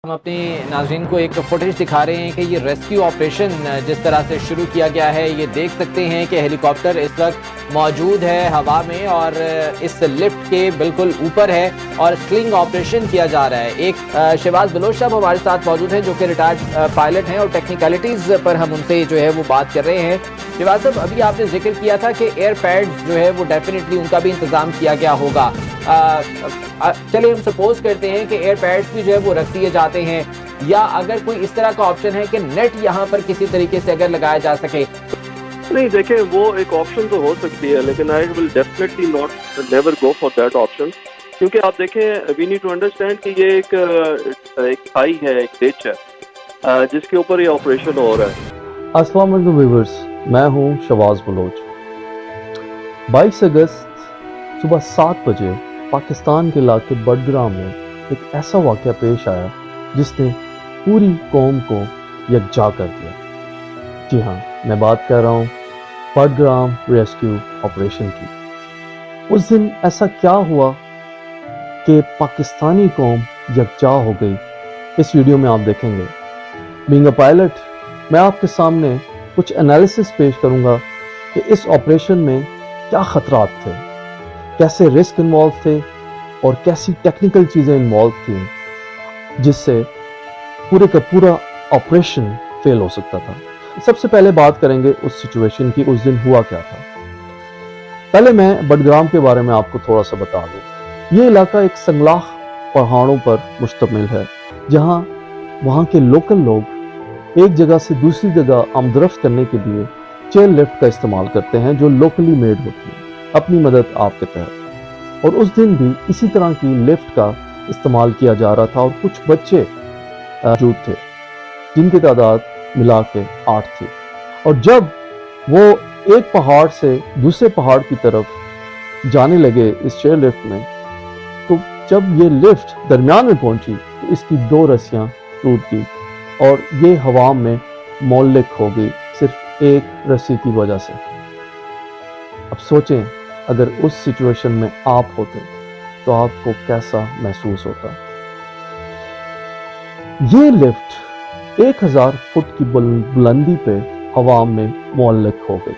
ہم اپنے ناظرین کو ایک فوٹیج دکھا رہے ہیں کہ یہ ریسکیو آپریشن جس طرح سے شروع کیا گیا ہے، یہ دیکھ سکتے ہیں کہ ہیلی کاپٹر اس وقت موجود ہے ہوا میں اور اس لفٹ کے بالکل اوپر ہے اور سلنگ آپریشن کیا جا رہا ہے۔ ایک شہباز بلوچ صاحب ہمارے ساتھ موجود ہیں جو کہ ریٹائرڈ پائلٹ ہیں اور ٹیکنیکلٹیز پر ہم ان سے جو ہے وہ بات کر رہے ہیں۔ شہباز صاحب، ابھی آپ نے ذکر کیا تھا کہ ایئر پیڈز جو ہے وہ ڈیفینیٹلی ان کا بھی انتظام کیا گیا ہوگا۔ چلے ہم سپوز کرتے ہیں کہ ایئر پیڈز بھی جو ہے وہ رکھ دیے جاتے ہیں، یا اگر کوئی اس طرح کا آپشن ہے کہ نیٹ یہاں پر کسی طریقے سے اگر لگایا جا سکے۔ نہیں دیکھیں، وہ ایک آپشن تو ہو سکتی ہے، لیکن I will definitely not never go for that option, کیونکہ آپ دیکھیں وی نیڈ ٹو انڈرسٹینڈ کہ یہ ایک کھائی ہے، ایک ڈچ ہے جس کے اوپر یہ آپریشن ہو رہا ہے۔ السلام علیکم ویورز، میں ہوں شہباز بلوچ۔ 22 اگست صبح 7 بجے پاکستان کے علاقے بڈگرام میں ایک ایسا واقعہ پیش آیا جس نے پوری قوم کو یکجا کر دیا۔ جی ہاں، میں بات کر رہا ہوں بڈگرام ریسکیو آپریشن کی۔ اس دن ایسا کیا ہوا کہ پاکستانی قوم یکجا ہو گئی، اس ویڈیو میں آپ دیکھیں گے۔ بینگ اے پائلٹ، میں آپ کے سامنے کچھ انالیسس پیش کروں گا کہ اس آپریشن میں کیا خطرات تھے، کیسے رسک انوالو تھے اور کیسی ٹیکنیکل چیزیں انوالو تھیں جس سے پورے کا پورا آپریشن فیل ہو سکتا تھا۔ سب سے پہلے بات کریں گے اس سچویشن کی، اس دن ہوا کیا تھا۔ پہلے میں بڈگرام کے بارے میں آپ کو تھوڑا سا بتا دوں۔ یہ علاقہ ایک سنگلاخ پہاڑوں پر مشتمل ہے، جہاں وہاں کے لوکل لوگ ایک جگہ سے دوسری جگہ آمد و رفت کرنے کے لیے چیل لفٹ کا استعمال کرتے ہیں جو لوکلی میڈ ہوتی ہے اپنی مدد آپ کے تحت۔ اور اس دن بھی اسی طرح کی لفٹ کا استعمال کیا جا رہا تھا اور کچھ بچے موجود تھے جن کی تعداد ملا کے 8 تھی۔ اور جب وہ ایک پہاڑ سے دوسرے پہاڑ کی طرف جانے لگے اس چیئر لفٹ میں، تو جب یہ لفٹ درمیان میں پہنچی تو اس کی 2 رسیاں ٹوٹ گئی اور یہ ہوا میں معلق ہو گئی صرف ایک رسی کی وجہ سے۔ اب سوچیں اگر اس سچویشن میں آپ ہوتے تو آپ کو کیسا محسوس ہوتا۔ یہ لفٹ 1000 فٹ کی بلندی پہ ہوا میں معلق ہو گئی۔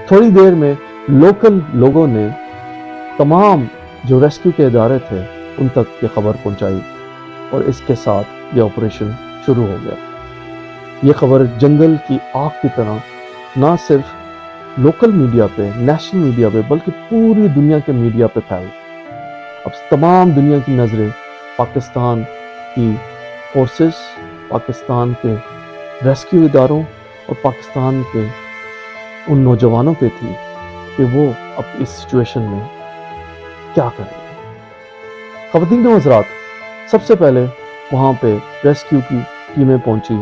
تھوڑی دیر میں لوکل لوگوں نے تمام جو ریسکیو کے ادارے تھے ان تک یہ خبر پہنچائی اور اس کے ساتھ یہ آپریشن شروع ہو گیا۔ یہ خبر جنگل کی آگ کی طرح نہ صرف لوکل میڈیا پہ، نیشنل میڈیا پہ، بلکہ پوری دنیا کے میڈیا پہ پھیل۔ اب تمام دنیا کی نظریں پاکستان کی فورسز، پاکستان کے ریسکیو اداروں اور پاکستان کے ان نوجوانوں پہ تھی کہ وہ اب اس سچویشن میں کیا کریں گے۔ خواتین و حضرات، سب سے پہلے وہاں پہ ریسکیو کی ٹیمیں پہنچی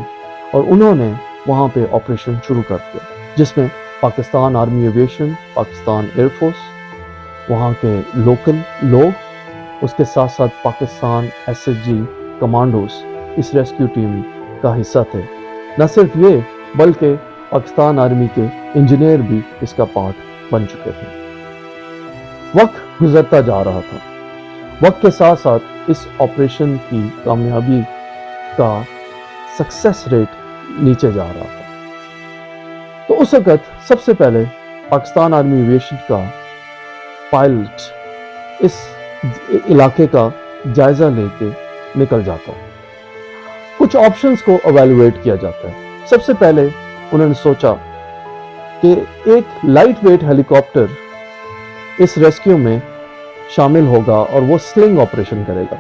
اور انہوں نے وہاں پہ آپریشن شروع کر دیا، جس میں Pakistan army aviation, Pakistan air force, وہاں کے لوکل لوگ، اس کے ساتھ ساتھ Pakistan S S G commandos اس ریسکیو ٹیم کا حصہ تھے۔ نہ صرف یہ بلکہ پاکستان آرمی کے انجینئر بھی اس کا پارٹ بن چکے تھے۔ وقت گزرتا جا رہا تھا، وقت کے ساتھ ساتھ اس آپریشن کی کامیابی کا سکسیس ریٹ نیچے جا رہا تھا۔ تو اس وقت سب سے پہلے پاکستان آرمی ایویشن کا پائلٹ اس علاقے کا جائزہ لے کے نکل جاتا ہے۔ کچھ آپشنز کو ایویلویٹ کیا جاتا ہے۔ سب سے پہلے انہوں نے سوچا کہ ایک لائٹ ویٹ ہیلی کاپٹر اس ریسکیو میں شامل ہوگا اور وہ سلنگ آپریشن کرے گا۔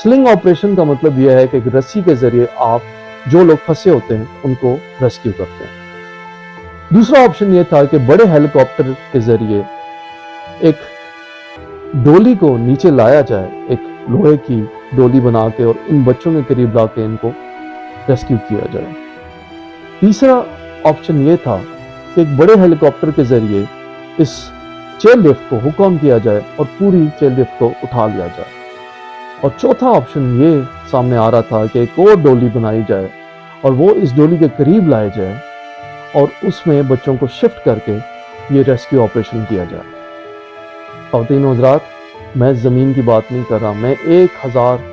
سلنگ آپریشن کا مطلب یہ ہے کہ ایک رسی کے ذریعے آپ جو لوگ پھنسے ہوتے ہیں ان کو ریسکیو کرتے ہیں۔ دوسرا آپشن یہ تھا کہ بڑے ہیلی کاپٹر کے ذریعے ایک ڈولی کو نیچے لایا جائے، ایک لوہے کی ڈولی بنا کے، اور ان بچوں کے قریب لا کے ان کو ریسکیو کیا جائے۔ تیسرا آپشن یہ تھا کہ ایک بڑے ہیلی کاپٹر کے ذریعے اس چیل لفٹ کو حکم کیا جائے اور پوری چیل لفٹ کو اٹھا لیا جائے۔ اور چوتھا آپشن یہ سامنے آ رہا تھا کہ ایک اور ڈولی بنائی جائے اور وہ اس ڈولی کے قریب لائے جائے اور اس میں بچوں کو شفٹ کر کے یہ ریسکیو آپریشن کیا جائے۔ خواتین و حضرات، میں زمین کی بات نہیں کر رہا، میں 1000